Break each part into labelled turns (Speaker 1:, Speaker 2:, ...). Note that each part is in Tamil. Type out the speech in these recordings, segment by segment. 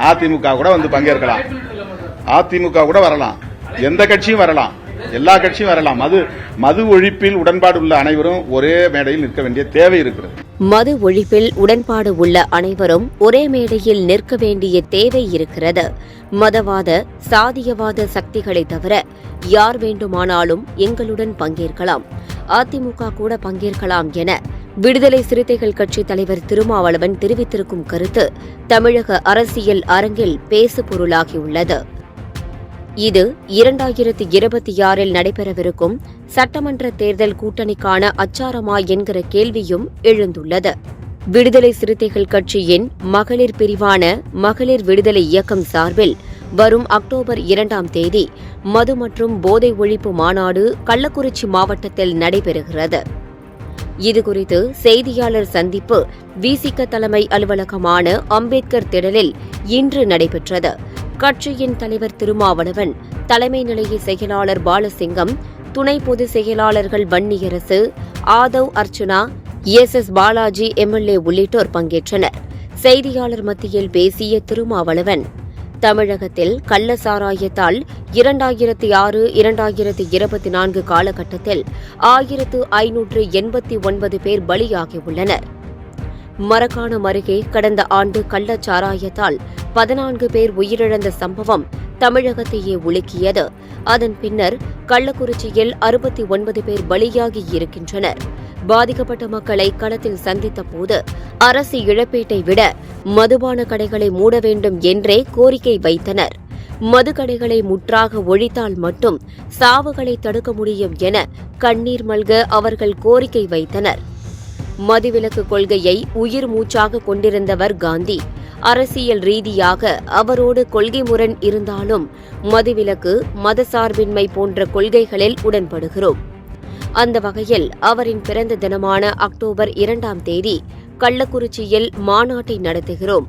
Speaker 1: அதிமுக கூட வந்து பங்கேற்கலாம், அதிமுக கூட வரலாம், எந்த கட்சியும் வரலாம், எல்லா கட்சியும் வரலாம். மது ஒழிப்பில் உடன்பாடு உள்ள அனைவரும் ஒரே மேடையில் நிற்க வேண்டிய தேவை இருக்கிறது.
Speaker 2: மது ஒழிப்பில் உடன்பாடு உள்ள அனைவரும் ஒரே மேடையில் நிற்க வேண்டிய தேவை இருக்கிறது. மதவாத சாதியவாத சக்திகளை தவிர யார் வேண்டுமானாலும் எங்களுடன் பங்கேற்கலாம், அதிமுக கூட பங்கேற்கலாம் என விடுதலை சிறுத்தைகள் கட்சித் தலைவர் திருமாவளவன் தெரிவித்திருக்கும் கருத்து தமிழக அரசியல் அரங்கில் பேசு பொருளாகியுள்ளது. இது 2026 நடைபெறவிருக்கும் சட்டமன்ற தேர்தல் கூட்டணிக்கான அச்சாரமா என்கிற கேள்வியும் எழுந்துள்ளது. விடுதலை சிறுத்தைகள் கட்சியின் மகளிர் பிரிவான மகளிர் விடுதலை இயக்கம் சார்பில் வரும் அக்டோபர் 2ஆம் தேதி மது மற்றும் போதை ஒழிப்பு மாநாடு கள்ளக்குறிச்சி மாவட்டத்தில் நடைபெறுகிறது. இதுகுறித்து செய்தியாளர் சந்திப்பு விசிக தலைமை அலுவலகமான அம்பேத்கர் திடலில் இன்று நடைபெற்றது. கட்சியின் தலைவர் திருமாவளவன், தலைமை நிலைய செயலாளர் பாலசிங்கம், துணை பொதுச் செயலாளர்கள் வன்னியரசு, ஆதவ் அர்ச்சனா, எஸ் பாலாஜி எம்எல்ஏ உள்ளிட்டோர் பங்கேற்றனர். செய்தியாளர் மத்தியில் பேசிய திருமாவளவன், தமிழகத்தில் கள்ள சாராயத்தால் 2006-2024 காலகட்டத்தில் 1589 பேர் பலியாகியுள்ளனர். மரக்காணம் அருகே கடந்த ஆண்டு கள்ளச்சாராயத்தால் 14 பேர் உயிரிழந்த சம்பவம் தமிழகத்தையே உலுக்கியது. அதன் பின்னர் கள்ளக்குறிச்சியில் 69 பேர் பலியாகி இருக்கின்றனர். பாதிக்கப்பட்ட மக்களை களத்தில் சந்தித்த போது அரசு இழப்பீட்டை விட மதுபான கடைகளை மூட வேண்டும் என்றே கோரிக்கை வைத்தனர். மதுக்கடைகளை முற்றாக ஒழித்தால் மட்டும் சாவுகளை தடுக்க முடியும் என கண்ணீர் மல்க அவர்கள் கோரிக்கை வைத்தனர். மதுவிலக்கு கொள்கையை உயிர் மூச்சாக கொண்டிருந்தவர் காந்தி. அரசியல் ரீதியாக அவரோடு கொள்கை முரண் இருந்தாலும் மதுவிலக்கு, மதசார்பின்மை போன்ற கொள்கைகளில் உடன்படுகிறோம். அந்த வகையில் அவரின் பிறந்த தினமான அக்டோபர் 2ஆம் தேதி கள்ளக்குறிச்சியில் மாநாட்டை நடத்துகிறோம்.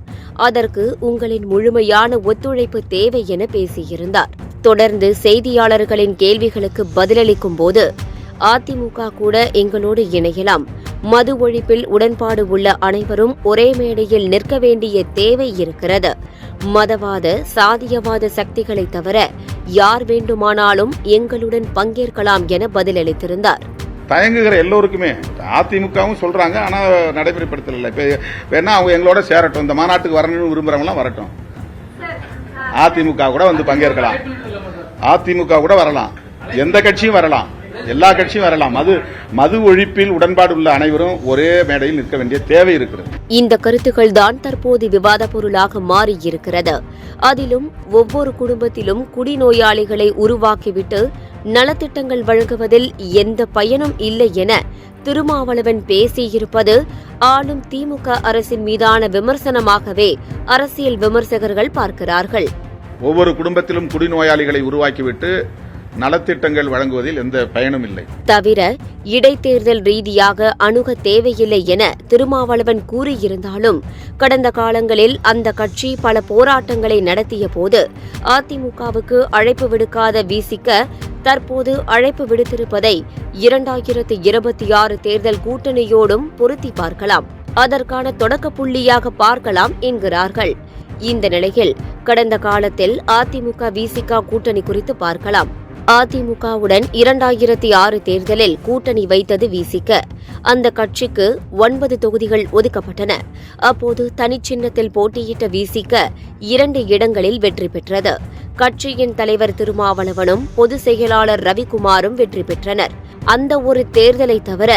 Speaker 2: அதற்கு உங்களின் முழுமையான ஒத்துழைப்பு தேவை என பேசியிருந்தார். தொடர்ந்து செய்தியாளர்களின் கேள்விகளுக்கு பதிலளிக்கும் போது, அதிமுக கூட எங்களோடு இணையலாம், மது ஒழிப்பில் உடன்பாடு உள்ள அனைவரும் ஒரே மேடையில் நிற்க வேண்டிய தேவை இருக்கிறது, மதவாத சாதியவாத சக்திகளை தவிர யார் வேண்டுமானாலும் எங்களுடன் பங்கேற்கலாம் என பதிலளித்திருந்தார்.
Speaker 1: தயங்குகிற எல்லோருக்குமே அதிமுகவும் சொல்றாங்க, ஆனா நடைமுறைப்படுத்தல. இப்ப அவங்க எங்களோட சேரட்டும், இந்த மாநாட்டுக்கு வரணும்னு விரும்புறவங்களாம் வரட்டும், அதிமுக கூட வந்து பங்கேற்கலாம், அதிமுக கூட வரலாம், எந்த கட்சியும் வரலாம், எல்லா கட்சியும் வரலாம். மது ஒழிப்பில் உடன்பாடு உள்ள அனைவரும் ஒரே மேடையில் நிற்க வேண்டிய தேவை இருக்கிறது.
Speaker 2: இந்த கருத்துக்கள் தான் தற்போது விவாத பொருளாக மாறியிருக்கிறது. அதிலும் ஒவ்வொரு குடும்பத்திலும் குடிநோயாளிகளை உருவாக்கிவிட்டு நலத்திட்டங்கள் வழங்குவதில் எந்த பயனும் இல்லை என திருமாவளவன் பேசியிருப்பது ஆளும் திமுக அரசின் மீதான விமர்சனமாகவே அரசியல் விமர்சகர்கள் பார்க்கிறார்கள்.
Speaker 1: ஒவ்வொரு குடும்பத்திலும் குடிநோயாளிகளை உருவாக்கிவிட்டு நலத்திட்டங்கள் வழங்குவதில் எந்த பயனும் இல்லை.
Speaker 2: தவிர இடைத்தேர்தல் ரீதியாக அணுக தேவையில்லை என திருமாவளவன் கூறியிருந்தாலும் கடந்த காலங்களில் அந்த கட்சி பல போராட்டங்களை நடத்திய போது அதிமுகவுக்கு அழைப்பு விடுக்காத விசிக தற்போது அழைப்பு விடுத்திருப்பதை 2026 தேர்தல் கூட்டணியோடும் பொருத்தி பார்க்கலாம், அதற்கான தொடக்க புள்ளியாக பார்க்கலாம் என்கிறார்கள். இந்த நிலையில் கடந்த காலத்தில் அதிமுக விசிக கூட்டணி குறித்து பார்க்கலாம். அதிமுகவுடன் 2006 தேர்தலில் கூட்டணி வைத்தது விசிக. அந்த கட்சிக்கு 9 தொகுதிகள் ஒதுக்கப்பட்டன. அப்போது தனிச்சின்னத்தில் போட்டியிட்ட விசிக 2 இடங்களில் வெற்றி பெற்றது. கட்சியின் தலைவர் திருமாவளவனும் பொதுச் செயலாளர் ரவிக்குமாரும் வெற்றி பெற்றனர். அந்த ஒரு தேர்தலை தவிர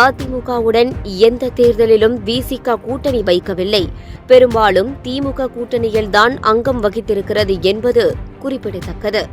Speaker 2: அதிமுகவுடன் எந்த தேர்தலிலும் விசிக கூட்டணி வைக்கவில்லை. பெரும்பாலும் திமுக கூட்டணியில்தான் அங்கம் வகித்திருக்கிறது என்பது குறிப்பிடத்தக்கது.